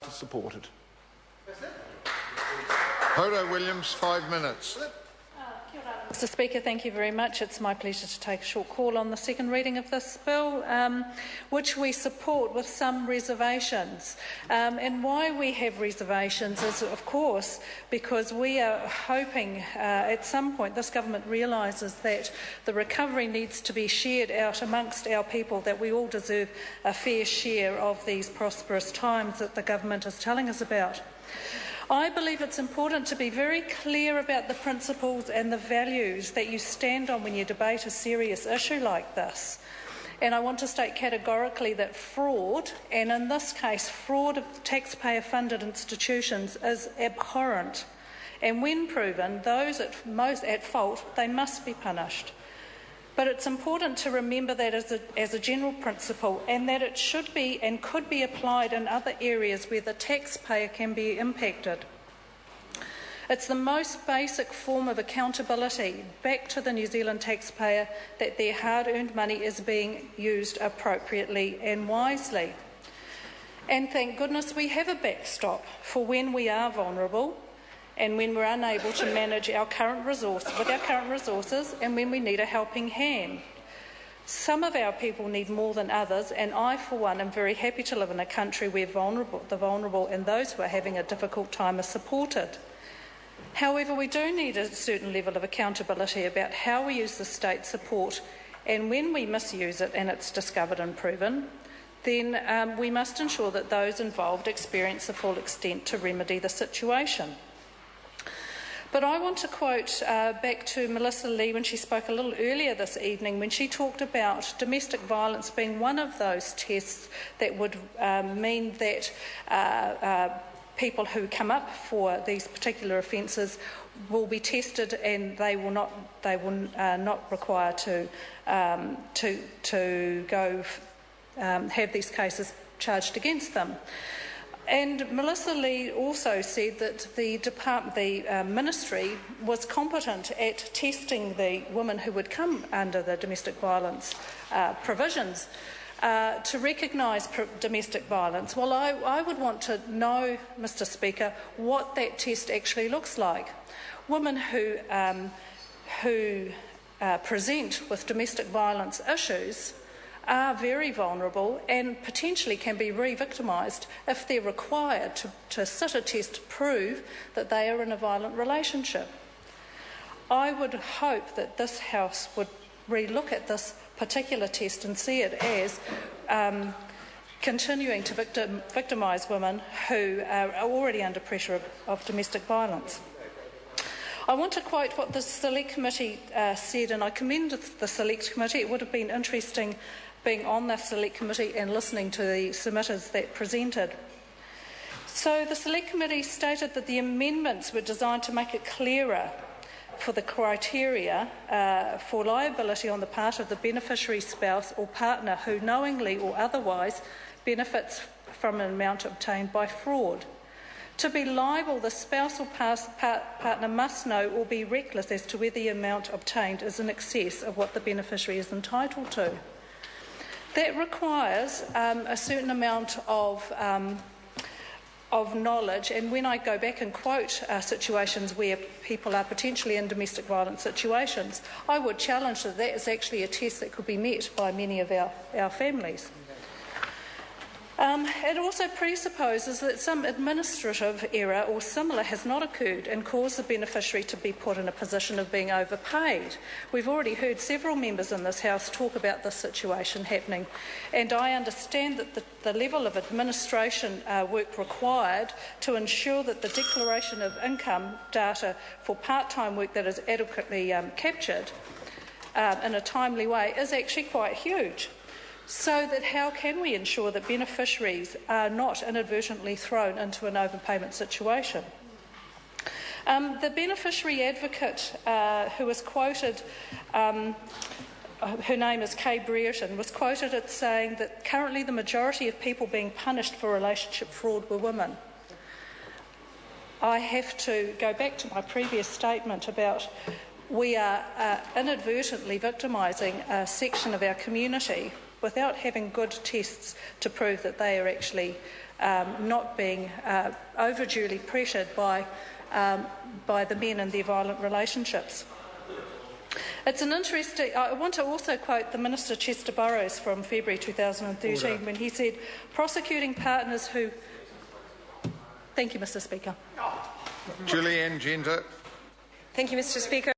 Supported. Hodo Williams, 5 minutes. Mr Speaker, thank you very much. It's my pleasure to take a short call on the second reading of this bill, which we support with some reservations. And why we have reservations is, of course, because we are hoping at some point this government realises that the recovery needs to be shared out amongst our people, that we all deserve a fair share of these prosperous times that the government is telling us about. I believe it's important to be very clear about the principles and the values that you stand on when you debate a serious issue like this. And I want to state categorically that fraud, and in this case fraud of taxpayer-funded institutions, is abhorrent. And when proven, those most at fault, they must be punished. But it's important to remember that as a general principle, and that it should be and could be applied in other areas where the taxpayer can be impacted. It's the most basic form of accountability back to the New Zealand taxpayer that their hard-earned money is being used appropriately and wisely. And thank goodness we have a backstop for when we are vulnerable and when we're unable to manage our current resources and when we need a helping hand. Some of our people need more than others, and I, for one, am very happy to live in a country where the vulnerable and those who are having a difficult time are supported. However, we do need a certain level of accountability about how we use the state support, and when we misuse it and it's discovered and proven, then we must ensure that those involved experience the full extent to remedy the situation. But I want to quote back to Melissa Lee when she spoke a little earlier this evening, when she talked about domestic violence being one of those tests that would mean that people who come up for these particular offences will be tested, and they will not require to go have these cases charged against them. And Melissa Lee also said that the ministry was competent at testing the women who would come under the domestic violence provisions to recognise domestic violence. Well, I would want to know, Mr Speaker, what that test actually looks like. Women who present with domestic violence issues are very vulnerable and potentially can be re-victimised if they're required to sit a test to prove that they are in a violent relationship. I would hope that this House would re-look at this particular test and see it as continuing to victimise women who are already under pressure of domestic violence. I want to quote what the Select Committee said, and I commend the Select Committee. It would have been interesting being on the Select Committee and listening to the submitters that presented. So the Select Committee stated that the amendments were designed to make it clearer for the criteria for liability on the part of the beneficiary spouse or partner who knowingly or otherwise benefits from an amount obtained by fraud. To be liable, the spouse or partner must know or be reckless as to whether the amount obtained is in excess of what the beneficiary is entitled to. That requires a certain amount of knowledge, and when I go back and quote situations where people are potentially in domestic violence situations, I would challenge that that is actually a test that could be met by many of our families. It also presupposes that some administrative error or similar has not occurred and caused the beneficiary to be put in a position of being overpaid. We've already heard several members in this House talk about this situation happening, and I understand that the level of administration work required to ensure that the declaration of income data for part-time work that is adequately captured in a timely way is actually quite huge. So that how can we ensure that beneficiaries are not inadvertently thrown into an overpayment situation? The beneficiary advocate who was quoted, her name is Kay Brereton, was quoted as saying that currently the majority of people being punished for relationship fraud were women. I have to go back to my previous statement about we are inadvertently victimising a section of our community without having good tests to prove that they are actually not being overduly pressured by the men in their violent relationships. It's an interesting. I want to also quote the Minister Chester Burrows from February 2013 when he said, "Prosecuting partners who." Thank you, Mr. Speaker. Julianne Genter. Thank you, Mr. Speaker.